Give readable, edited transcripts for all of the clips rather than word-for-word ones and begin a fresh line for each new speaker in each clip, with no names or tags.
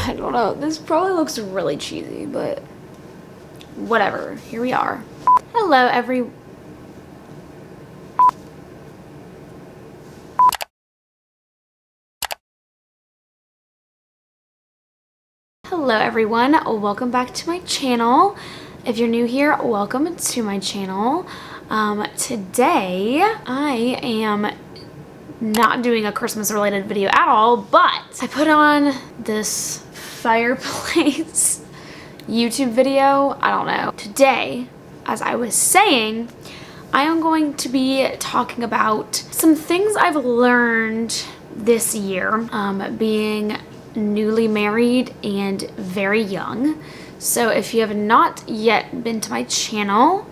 I don't know. This probably looks really cheesy, but whatever. Here we are. Hello, Hello everyone, welcome back to my channel. If you're new here, welcome to my channel. Today I am not doing a Christmas related video at all, but I put on this fireplace YouTube video. I don't know. Today, as I was saying, I am going to be talking about some things I've learned this year, being newly married and very young. So if you have not yet been to my channel,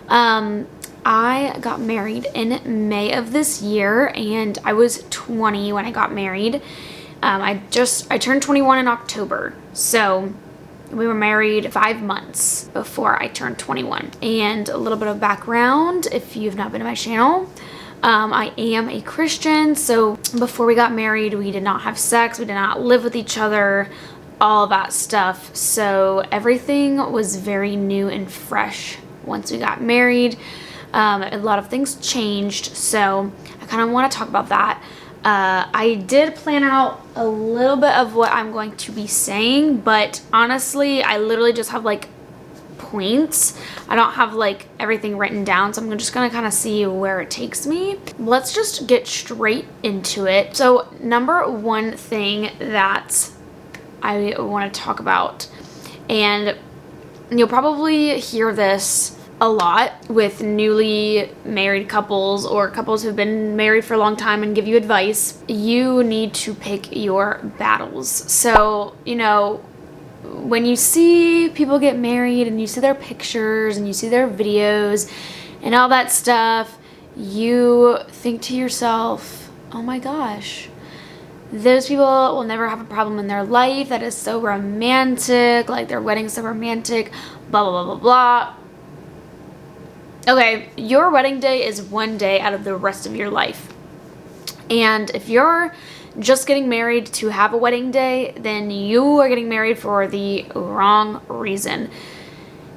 I got married in May of this year, and I was 20 when I got married. I turned 21 in October, so we were married 5 months before I turned 21. And a little bit of background, if you've not been to my channel, I am a Christian, so before we got married, we did not have sex, we did not live with each other, all of that stuff. So everything was very new and fresh once we got married. A lot of things changed, so I kind of want to talk about that. I did plan out a little bit of what I'm going to be saying, but honestly, I literally just have like points. I don't have like everything written down, so I'm just gonna kind of see where it takes me. Let's just get straight into it. So number one thing that I want to talk about, and you'll probably hear this a lot with newly married couples or couples who've been married for a long time and give you advice. You need to pick your battles. So, you know, when you see people get married and you see their pictures and you see their videos and all that stuff, you think to yourself, oh my gosh, those people will never have a problem in their life. That is so romantic. Like, their wedding's so romantic, blah, blah, blah, blah, blah. Okay, your wedding day is one day out of the rest of your life. And if you're just getting married to have a wedding day, then you are getting married for the wrong reason.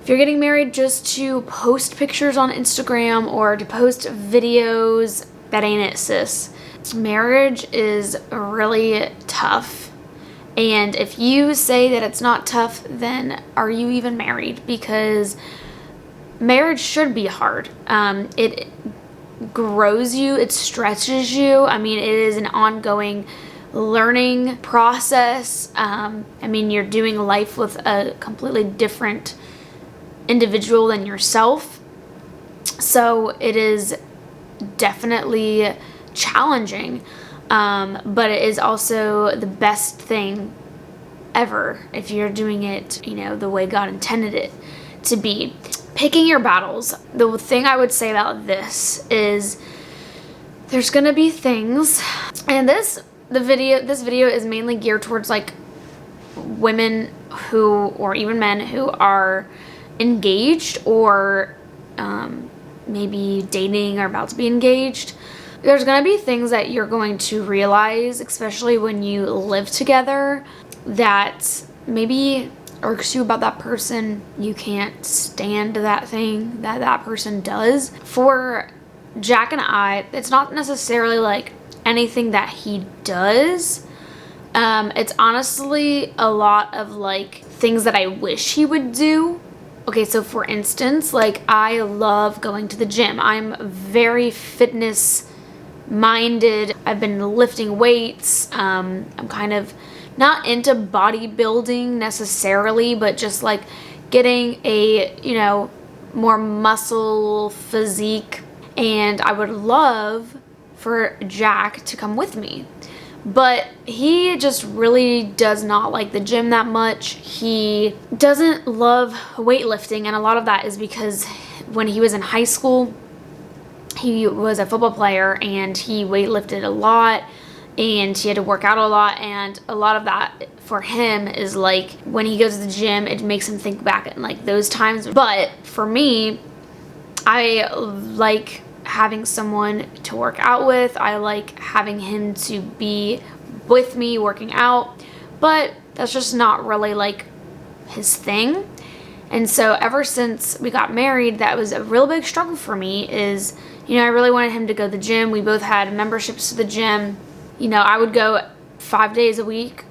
If you're getting married just to post pictures on Instagram or to post videos, that ain't it, sis. Marriage is really tough. And if you say that it's not tough, then are you even married? Because marriage should be hard. It grows you, it stretches you. I mean, it is an ongoing learning process. I mean, you're doing life with a completely different individual than yourself. So it is definitely challenging, but it is also the best thing ever if you're doing it, you know, the way God intended it to be. Picking your battles. The thing I would say about this is there's gonna be things, and this video is mainly geared towards like women who, or even men who are engaged or maybe dating or about to be engaged. There's gonna be things that you're going to realize, especially when you live together, that maybe irks you about that person. You can't stand that thing that that person does. For Jack and I, it's not necessarily like anything that he does. It's honestly a lot of like things that I wish he would do. Okay, so for instance, like, I love going to the gym. I'm very fitness minded. I've been lifting weights. I'm kind of not into bodybuilding necessarily, but just like getting a, you know, more muscle physique. And I would love for Jack to come with me, but he just really does not like the gym that much. He doesn't love weightlifting, and a lot of that is because when he was in high school, he was a football player and he weightlifted a lot and he had to work out a lot, and a lot of that for him is like when he goes to the gym, it makes him think back at like those times. But for me, I like having someone to work out with. I like having him to be with me working out. But That's just not really like his thing. And so ever since we got married, that was a real big struggle for me is, I really wanted him to go to the gym. We both had memberships to the gym. I would go 5 days a week,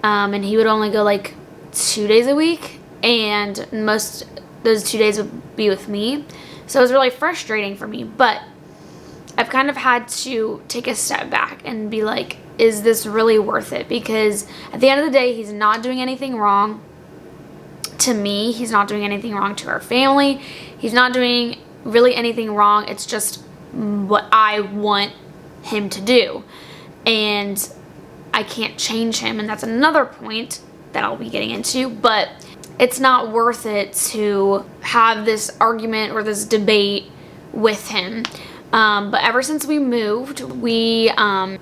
and he would only go like 2 days a week, and most those 2 days would be with me. So it was really frustrating for me, but I've kind of had to take a step back and be like, is this really worth it? Because at the end of the day, he's not doing anything wrong to me. He's not doing anything wrong to our family. He's not doing really anything wrong. It's just what I want him to do. And I can't change him. And that's another point that I'll be getting into. But it's not worth it to have this argument or this debate with him. But ever since we moved, we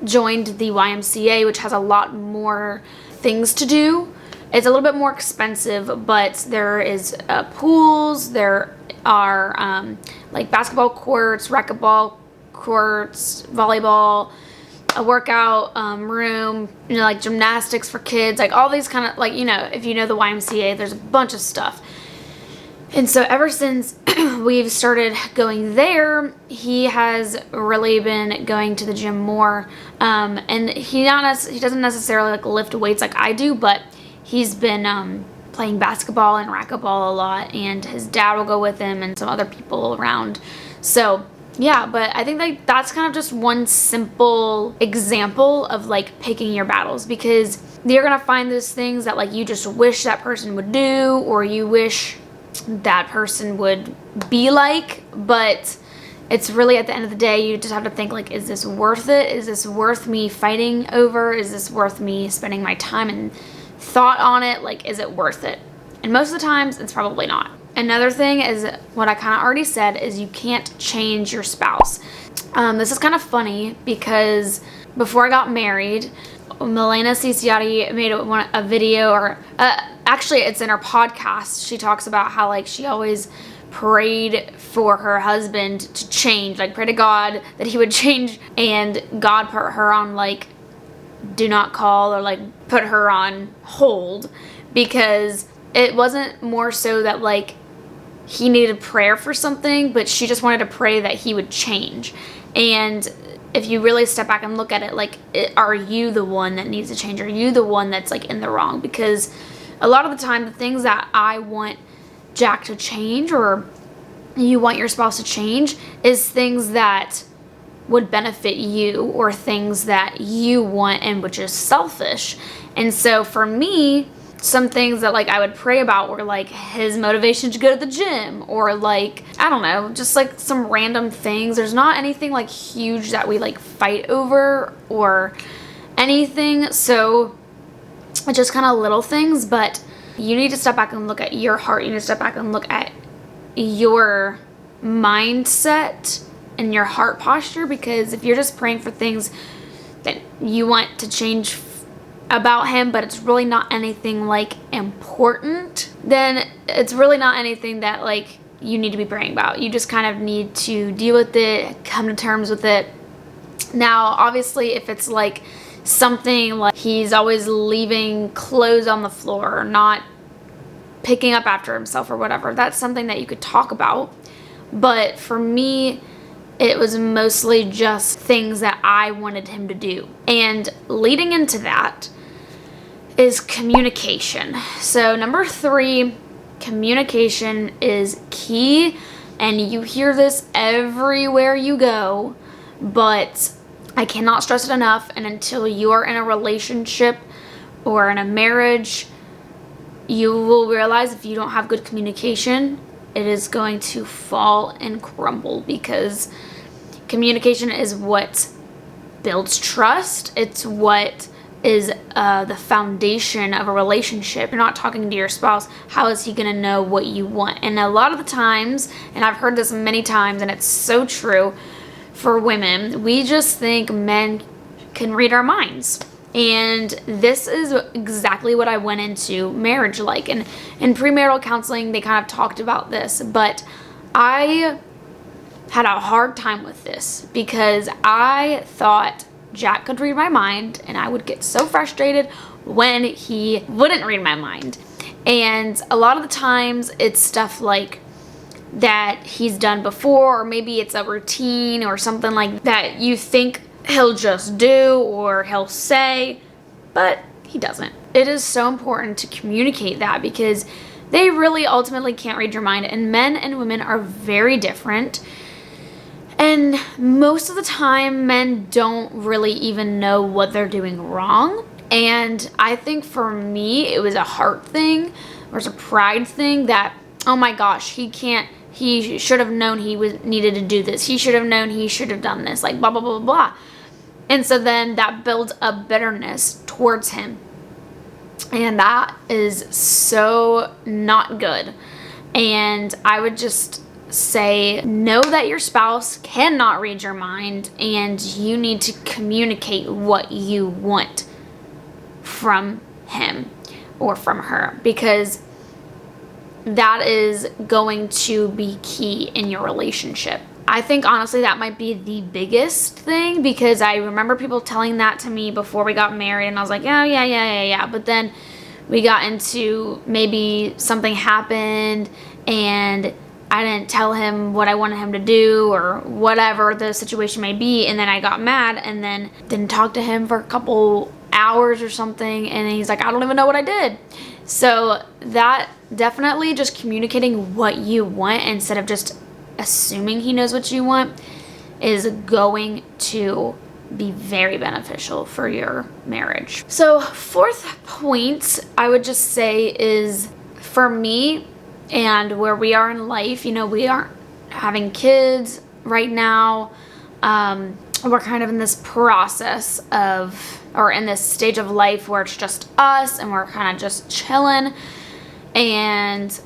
joined the YMCA, which has a lot more things to do. It's a little bit more expensive, but there is pools, there are like basketball courts, racquetball courts, volleyball, a workout room, like gymnastics for kids, like all these kind of, like, if you know the YMCA, there's a bunch of stuff. And so ever since we've started going there, he has really been going to the gym more. And he doesn't necessarily like lift weights like I do, but he's been playing basketball and racquetball a lot, and his dad will go with him and some other people around. So yeah, but I think like that's kind of just one simple example of like picking your battles, because you're gonna find those things that like you just wish that person would do, or you wish that person would be like, but it's really at the end of the day, you just have to think like, is this worth it? Is this worth me fighting over? Is this worth me spending my time and thought on it? Like, is it worth it? And most of the times it's probably not. Another thing is what I kind of already said, is you can't change your spouse. This is kind of funny because before I got married, Milena Ciciotti made a video, or actually it's in her podcast. She talks about how like she always prayed for her husband to change, like pray to God that he would change, and God put her on like do not call, or like put her on hold, because it wasn't more so that like he needed prayer for something, but she just wanted to pray that he would change. And if you really step back and look at it, like, are you the one that needs to change? Are you the one that's like in the wrong? Because a lot of the time, the things that I want Jack to change, or you want your spouse to change, is things that would benefit you, or things that you want, and which is selfish. And so for me, some things that like I would pray about were like his motivation to go to the gym, or like, I don't know, just like some random things. There's not anything like huge that we like fight over or anything. So it's just kind of little things, but you need to step back and look at your heart. You need to step back and look at your mindset and your heart posture, because if you're just praying for things that you want to change about him, but it's really not anything like important, then it's really not anything that like you need to be praying about. You just kind of need to deal with it, come to terms with it. Now, obviously, if it's like something like he's always leaving clothes on the floor, or not picking up after himself or whatever, that's something that you could talk about. But for me, it was mostly just things that I wanted him to do. And leading into that is communication. So number 3, communication is key, and you hear this everywhere you go, but I cannot stress it enough. And until you are in a relationship or in a marriage, you will realize if you don't have good communication, it is going to fall and crumble, because communication is what builds trust. It's what is the foundation of a relationship. You're not talking to your spouse, how is he gonna know what you want? And a lot of the times, and I've heard this many times, and it's so true for women, we just think men can read our minds. And this is exactly what I went into marriage like. And in premarital counseling, they kind of talked about this, but I had a hard time with this, because I thought Jack could read my mind, and I would get so frustrated when he wouldn't read my mind. And a lot of the times it's stuff like that he's done before, or maybe it's a routine or something like that you think he'll just do or he'll say, but he doesn't. It is so important to communicate that, because they really ultimately can't read your mind, and men and women are very different. And most of the time, men don't really even know what they're doing wrong. And I think for me, it was a heart thing, or it's a pride thing that, oh my gosh, he should have known needed to do this. He should have known he should have done this, like blah, blah, blah, blah. And so then that builds a bitterness towards him. And that is so not good. And I would just say, know that your spouse cannot read your mind, and you need to communicate what you want from him or from her, because that is going to be key in your relationship. I think honestly that might be the biggest thing, because I remember people telling that to me before we got married, and I was like, oh yeah. But then we got into, maybe something happened and I didn't tell him what I wanted him to do, or whatever the situation may be, and then I got mad and then didn't talk to him for a couple hours or something, and he's like, I don't even know what I did. So that definitely, just communicating what you want instead of just assuming he knows what you want, is going to be very beneficial for your marriage. So fourth point I would just say is, for me and where we are in life, we aren't having kids right now. We're kind of in this process or in this stage of life where it's just us and we're kind of just chilling, and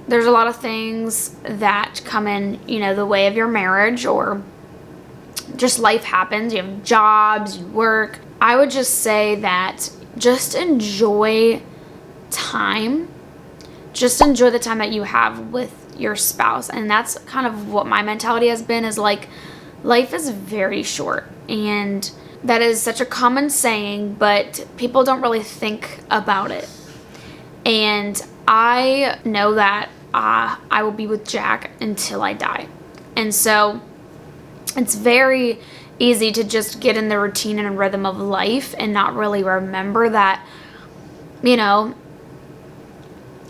there's a lot of things that come in, the way of your marriage, or just life happens. You have jobs, you work. I would just say that just enjoy time. Just enjoy the time that you have with your spouse. And that's kind of what my mentality has been, is like, life is very short. And that is such a common saying, but people don't really think about it. And I know that I will be with Jack until I die. And so it's very easy to just get in the routine and rhythm of life and not really remember that,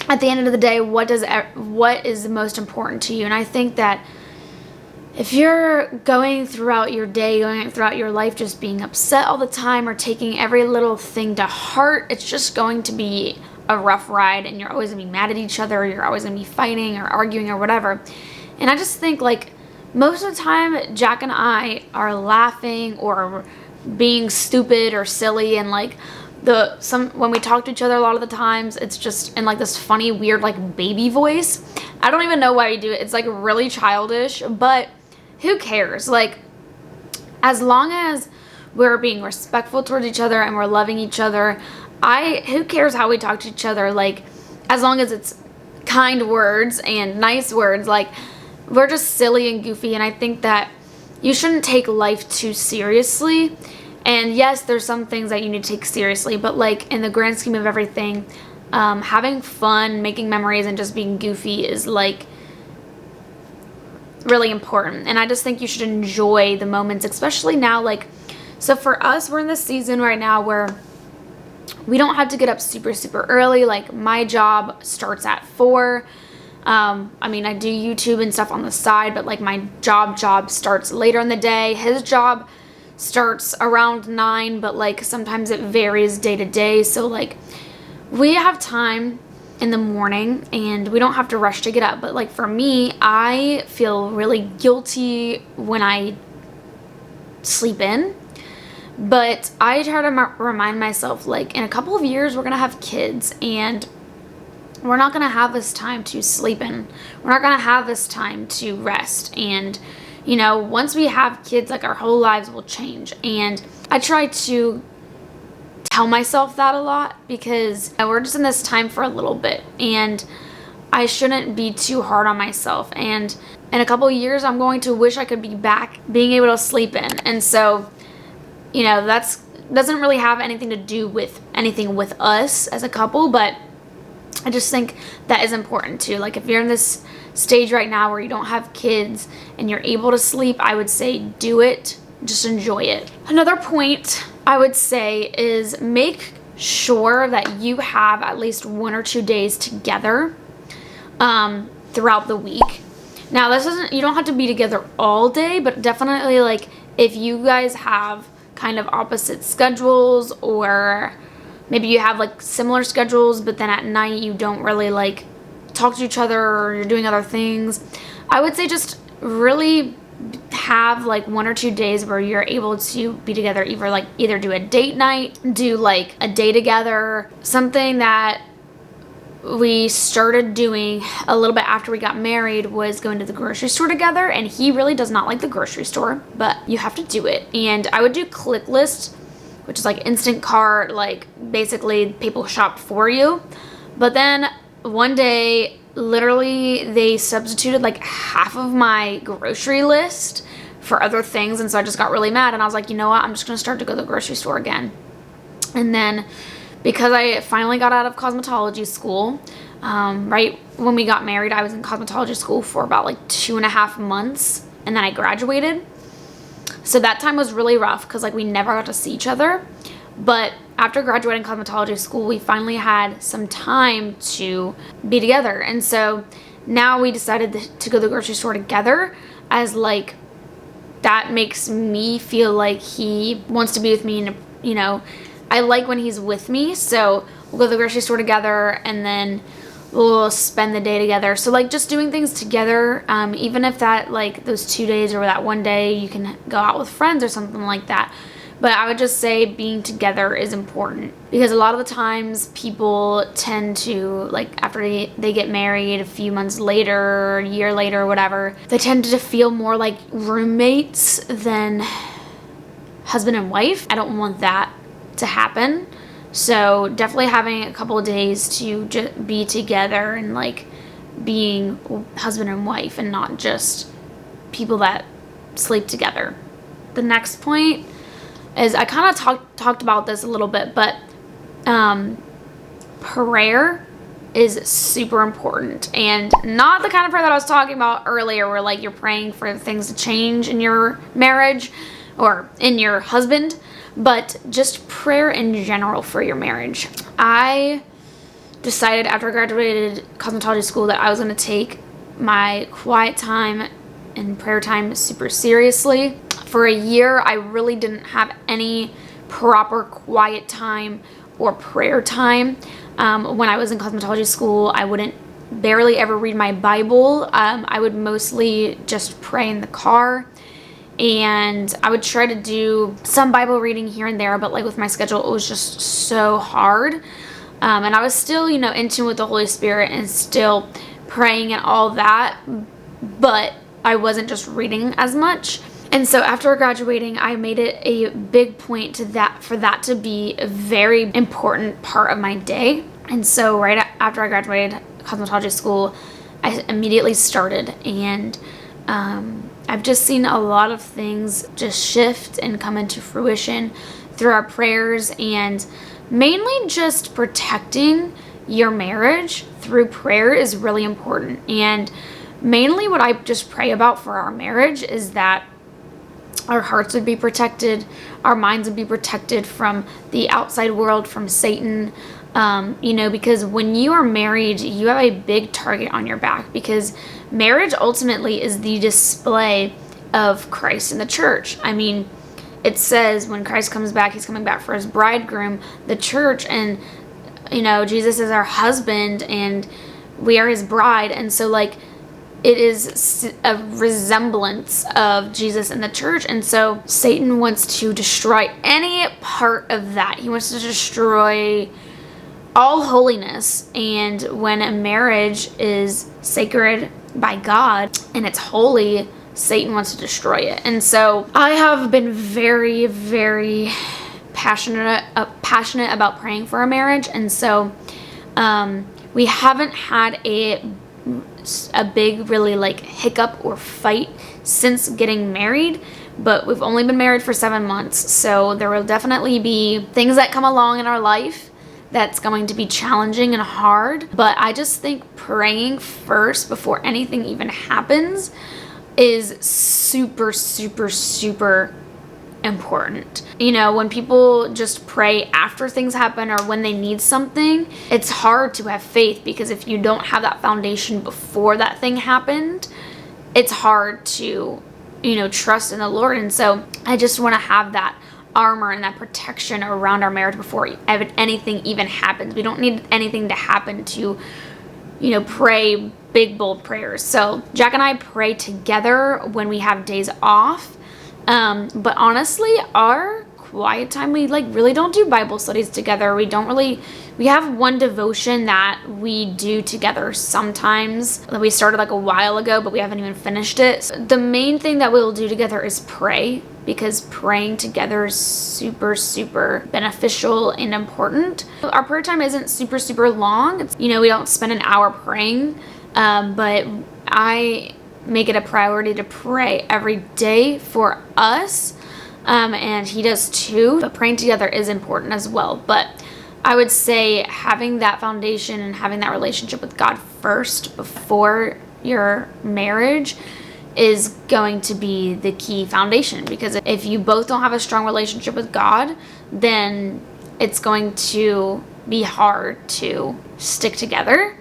at the end of the day, what is the most important to you. And I think that if you're going throughout your day, going throughout your life, just being upset all the time or taking every little thing to heart, it's just going to be a rough ride, and you're always gonna be mad at each other, or you're always gonna be fighting or arguing or whatever. And I just think, like, most of the time Jack and I are laughing or being stupid or silly, and like when we talk to each other, a lot of the times it's just in like this funny, weird, like baby voice. I don't even know why we do it. It's like really childish, but who cares? Like, as long as we're being respectful towards each other and we're loving each other, who cares how we talk to each other? Like, as long as it's kind words and nice words, like, we're just silly and goofy. And I think that you shouldn't take life too seriously. And yes, there's some things that you need to take seriously, but like, in the grand scheme of everything, having fun, making memories, and just being goofy is like really important. And I just think you should enjoy the moments, especially now. Like, so for us, we're in this season right now where we don't have to get up super, super early. Like, my job starts at 4. I do YouTube and stuff on the side, but like, my job starts later in the day. His job starts around 9, but like, sometimes it varies day to day. So like, we have time in the morning and we don't have to rush to get up. But like, for me, I feel really guilty when I sleep in. But I try to remind myself, like, in a couple of years, we're going to have kids, and we're not going to have this time to sleep in. We're not going to have this time to rest. And, once we have kids, like, our whole lives will change. And I try to tell myself that a lot, because we're just in this time for a little bit, and I shouldn't be too hard on myself. And in a couple of years, I'm going to wish I could be back being able to sleep in. And so, that's doesn't really have anything to do with anything with us as a couple, but I just think that is important too. Like if you're in this stage right now where you don't have kids and you're able to sleep, I would say do it. Just enjoy it. Another point I would say is make sure that you have at least 1 or 2 days together throughout the week. Now this isn't, you don't have to be together all day, but definitely like if you guys have kind of opposite schedules, or maybe you have like similar schedules, but then at night you don't really like talk to each other or you're doing other things, I would say just really have like 1 or 2 days where you're able to be together, either do a date night, do like a day together. Something that we started doing a little bit after we got married was going to the grocery store together, and he really does not like the grocery store, but you have to do it. And I would do click list, which is like instant cart, like basically people shop for you. But then one day, literally they substituted like half of my grocery list for other things, and so I just got really mad, and I was like, you know what, I'm just gonna start to go to the grocery store again. And then because I finally got out of cosmetology school, right when we got married, I was in cosmetology school for about like 2.5 months, and then I graduated. So that time was really rough because like we never got to see each other. But after graduating cosmetology school, we finally had some time to be together. And so now we decided to go to the grocery store together, as like that makes me feel like he wants to be with me, and you know, I like when he's with me. So we'll go to the grocery store together, and then we'll spend the day together. So like just doing things together, even if that like those 2 days or that one day you can go out with friends or something like that. But I would just say being together is important, because a lot of the times people tend to, like after they get married a few months later, a year later, or whatever, they tend to feel more like roommates than husband and wife. I don't want that to happen. So definitely having a couple of days to just be together and like being husband and wife, and not just people that sleep together. The next point is, I kind of talked about this a little bit, but prayer is super important, and not the kind of prayer that I was talking about earlier where like you're praying for things to change in your marriage or in your husband, but just prayer in general for your marriage. I decided after I graduated cosmetology school that I was going to take my quiet time and prayer time super seriously. For a year, I really didn't have any proper quiet time or prayer time. When I was in cosmetology school, I wouldn't barely ever read my Bible. I would mostly just pray in the car, and I would try to do some Bible reading here and there, but like with my schedule, it was just so hard. And I was still, you know, in tune with the Holy Spirit and still praying and all that, but I wasn't just reading as much. And so after graduating, I made it a big point for that to be a very important part of my day. And so right after I graduated cosmetology school, I immediately started, and I've just seen a lot of things just shift and come into fruition through our prayers, and mainly just protecting your marriage through prayer is really important. And mainly what I just pray about for our marriage is that our hearts would be protected, our minds would be protected from the outside world, from Satan, you know, because when you are married, you have a big target on your back, because marriage ultimately is the display of Christ in the church. I mean, it says when Christ comes back, he's coming back for his bridegroom, the church, and, you know, Jesus is our husband and we are his bride. And so like, it is a resemblance of Jesus and the church. And so Satan wants to destroy any part of that. He wants to destroy all holiness. And when a marriage is sacred by God and it's holy, Satan wants to destroy it. And so I have been very, very passionate about praying for our marriage. And so we haven't had a big really like hiccup or fight since getting married, but we've only been married for 7 months. So there will definitely be things that come along in our life that's going to be challenging and hard. But I just think praying first before anything even happens is super, super, super important. You know, when people just pray after things happen or when they need something, it's hard to have faith, because if you don't have that foundation before that thing happened, it's hard to, you know, trust in the Lord. And so I just want to have that armor and that protection around our marriage before anything even happens. We don't need anything to happen to, you know, pray big, bold prayers. So Jack and I pray together when we have days off. But honestly, our quiet time, we like really don't do Bible studies together. We have one devotion that we do together sometimes that we started like a while ago, but we haven't even finished it. So the main thing that we'll do together is pray, because praying together is super, super beneficial and important. Our prayer time isn't super, super long. It's, you know, we don't spend an hour praying, but I make it a priority to pray every day for us, and he does too. But praying together is important as well. But I would say having that foundation and having that relationship with God first before your marriage is going to be the key foundation, because if you both don't have a strong relationship with God, then it's going to be hard to stick together.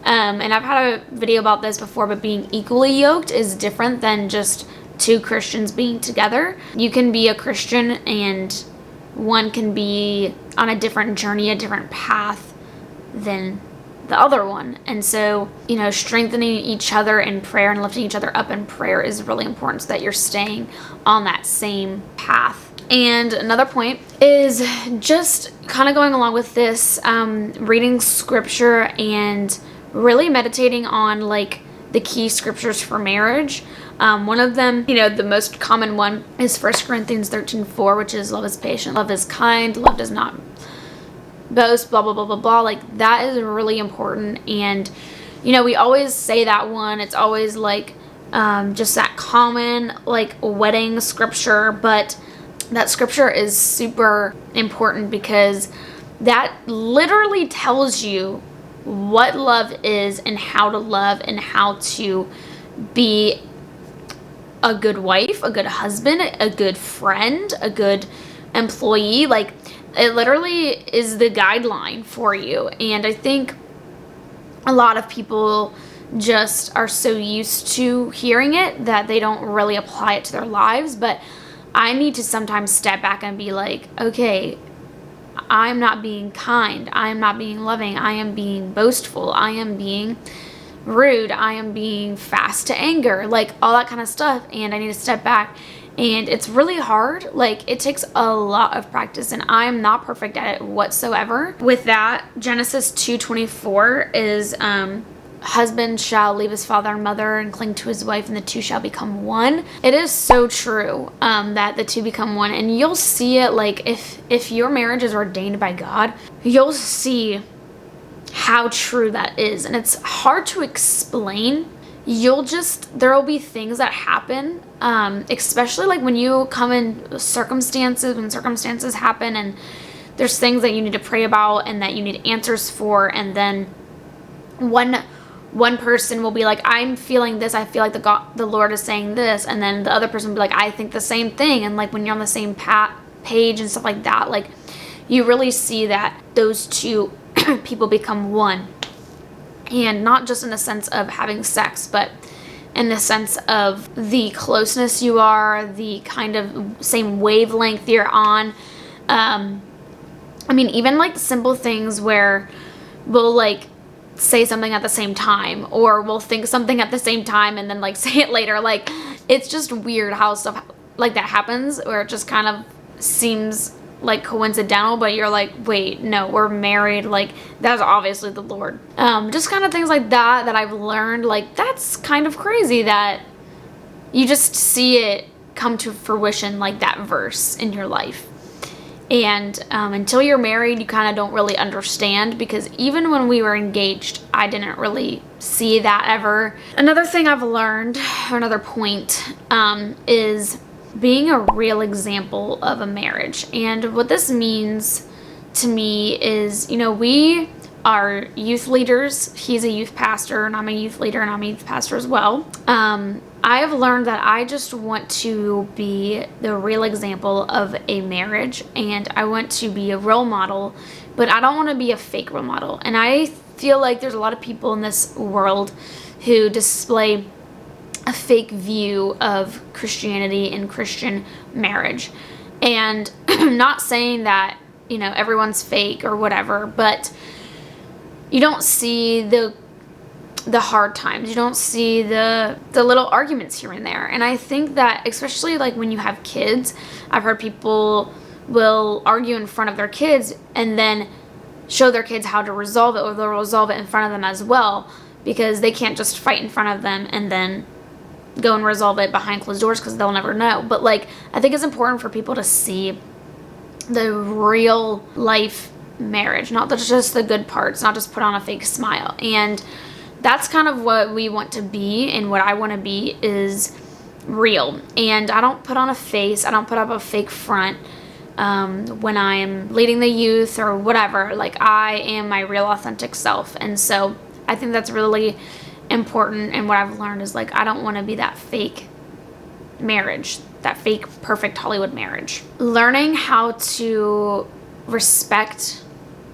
And I've had a video about this before, but being equally yoked is different than just two Christians being together. You can be a Christian and one can be on a different journey, a different path than the other one. And so, you know, strengthening each other in prayer and lifting each other up in prayer is really important, so that you're staying on that same path. And another point is just kind of going along with this, reading scripture and really meditating on like the key scriptures for marriage. One of them, you know, the most common one is 1 Corinthians 13:4, which is love is patient, love is kind, love does not boast, blah, blah, blah, blah, blah. Like that is really important. And, you know, we always say that one. It's always like just that common like wedding scripture, but that scripture is super important because that literally tells you what love is and how to love and how to be a good wife, a good husband, a good friend, a good employee. Like it literally is the guideline for you. And I think a lot of people just are so used to hearing it that they don't really apply it to their lives. But I need to sometimes step back and be like, okay, I'm not being kind, I am not being loving, I am being boastful, I am being rude, I am being fast to anger, like all that kind of stuff. And I need to step back, and it's really hard. Like it takes a lot of practice, and I'm not perfect at it whatsoever. With that, Genesis 2:24 is husband shall leave his father and mother and cling to his wife, and the two shall become one. It is so true that the two become one. And you'll see it, like if your marriage is ordained by God, you'll see how true that is. And it's hard to explain. There will be things that happen, especially like when you come in circumstances, when circumstances happen and there's things that you need to pray about and that you need answers for, and then one person will be like, I'm feeling this, I feel like the Lord is saying this, and then the other person will be like, I think the same thing. And like when you're on the same page and stuff like that, like you really see that those two people become one. And not just in the sense of having sex, but in the sense of the closeness you are, the kind of same wavelength you're on. I mean, even like simple things where we'll like say something at the same time, or we'll think something at the same time and then like say it later. Like it's just weird how stuff like that happens, where it just kind of seems like coincidental, but you're like, wait, no, we're married, like that's obviously the Lord. Just kind of things like that I've learned, like that's kind of crazy that you just see it come to fruition, like that verse in your life. And until you're married, you kind of don't really understand, because even when we were engaged, I didn't really see that ever. Another thing I've learned, or another point, is being a real example of a marriage. And what this means to me is, we are youth leaders. He's a youth pastor, and I'm a youth leader, and I'm a youth pastor as well. I have learned that I just want to be the real example of a marriage, and I want to be a role model, but I don't want to be a fake role model. And I feel like there's a lot of people in this world who display a fake view of Christianity and Christian marriage. And I'm not saying that, everyone's fake or whatever, but you don't see the hard times. You don't see the little arguments here and there. And I think that, especially like when you have kids, I've heard people will argue in front of their kids and then show their kids how to resolve it, or they'll resolve it in front of them as well, because they can't just fight in front of them and then go and resolve it behind closed doors, because they'll never know. But like, I think it's important for people to see the real life marriage, not just the good parts, not just put on a fake smile. And that's kind of what we want to be, and what I want to be is real. And I don't put on a face, I don't put up a fake front when I'm leading the youth or whatever. Like, I am my real authentic self. And so I think that's really important. And what I've learned is, like, I don't want to be that fake marriage, that fake perfect Hollywood marriage. Learning how to respect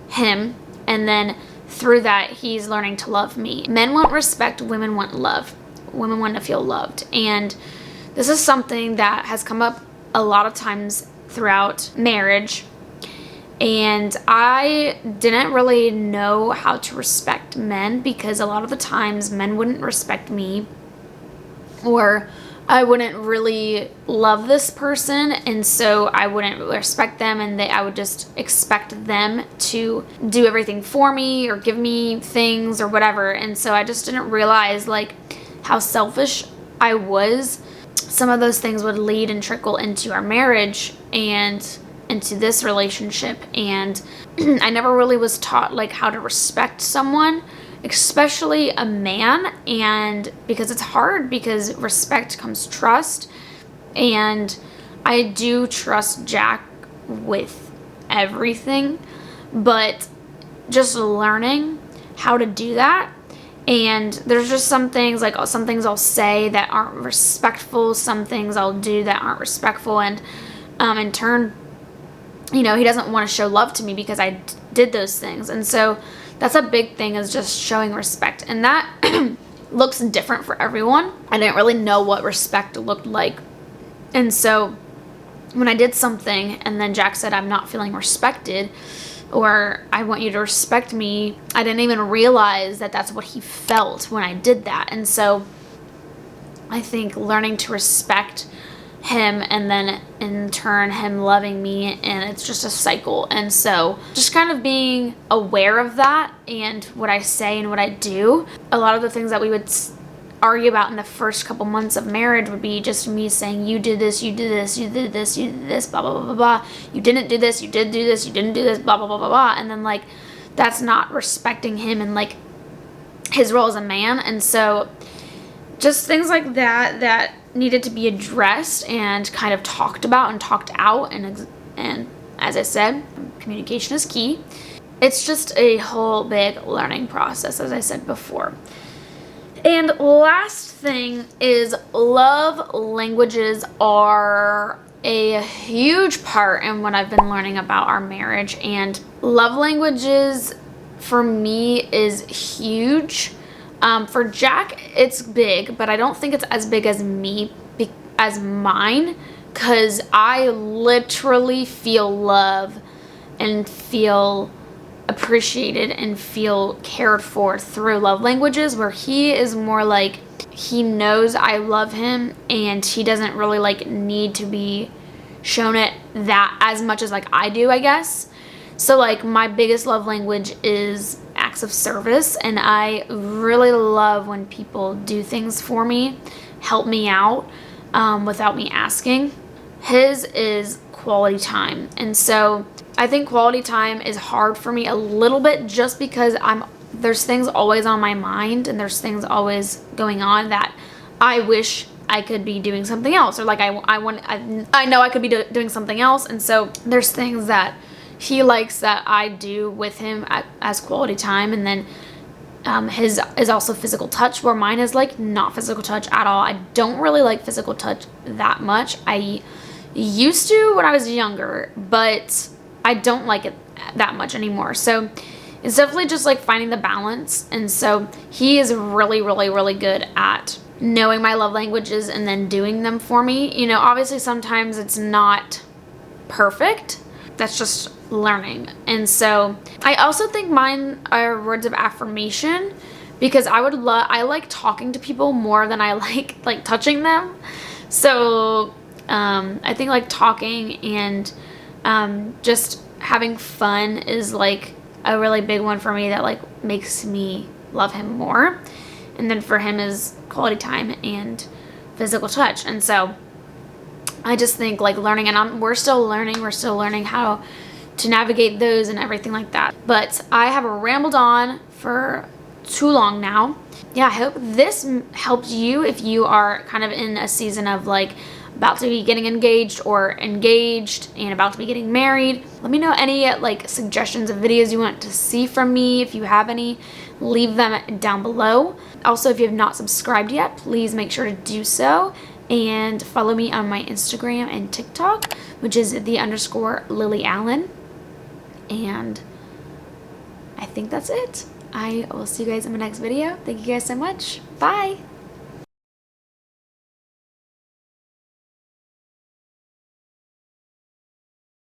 him, and then through that, he's learning to love me. Men want respect, women want love. Women want to feel loved. And this is something that has come up a lot of times throughout marriage. And I didn't really know how to respect men, because a lot of the times men wouldn't respect me, or I wouldn't really love this person, and so I wouldn't respect them, and I would just expect them to do everything for me or give me things or whatever. And so I just didn't realize, like, how selfish I was. Some of those things would lead and trickle into our marriage and into this relationship, and I never really was taught, like, how to respect someone, especially a man. And because it's hard, because respect comes trust, and I do trust Jack with everything, but just learning how to do that. And there's just some things, like, some things I'll say that aren't respectful, some things I'll do that aren't respectful, and in turn, he doesn't want to show love to me because I did those things. And so that's a big thing, is just showing respect. And that looks different for everyone. I didn't really know what respect looked like. And so when I did something and then Jack said, I'm not feeling respected, or I want you to respect me, I didn't even realize that that's what he felt when I did that. And so I think learning to respect him, and then in turn him loving me, and it's just a cycle. And so just kind of being aware of that, and what I say and what I do. A lot of the things that we would argue about in the first couple months of marriage would be just me saying, you did this, you did this, you did this, you did this, blah blah blah blah blah, you didn't do this, you did do this, you didn't do this, blah blah blah blah blah. And then, like, that's not respecting him and, like, his role as a man. And so just things like that needed to be addressed and kind of talked about and talked out. And as I said, communication is key. It's just a whole big learning process, as I said before. And last thing is, love languages are a huge part in what I've been learning about our marriage. And love languages for me is huge. For Jack, it's big, but I don't think it's as big as mine, because I literally feel love and feel appreciated and feel cared for through love languages, where he is more like, he knows I love him, and he doesn't really, like, need to be shown it that as much as, like, I do, I guess. So, like, my biggest love language is acts of service, and I really love when people do things for me, help me out without me asking. His is quality time. And so I think quality time is hard for me a little bit, just because there's things always on my mind, and there's things always going on that I wish I could be doing something else, or like I know I could be doing something else. And so there's things that he likes that I do with him as quality time. And then his is also physical touch, where mine is like not physical touch at all. I don't really like physical touch that much. I used to when I was younger, but I don't like it that much anymore. So it's definitely just like finding the balance. And so he is really, really, really good at knowing my love languages and then doing them for me. You know, obviously sometimes it's not perfect. That's just learning. And so I also think mine are words of affirmation, because I like talking to people more than I like touching them. So I think like talking and just having fun is like a really big one for me that like makes me love him more. And then for him is quality time and physical touch. And so I just think like learning, and we're still learning how to navigate those and everything like that. But I have rambled on for too long now. Yeah, I hope this helped you if you are kind of in a season of like about to be getting engaged or engaged and about to be getting married. Let me know any like suggestions of videos you want to see from me. If you have any, leave them down below. Also, if you have not subscribed yet, please make sure to do so, and follow me on my Instagram and TikTok, which is _LilyAllen. And I think that's it. I will see you guys in my next video. Thank you guys so much. Bye.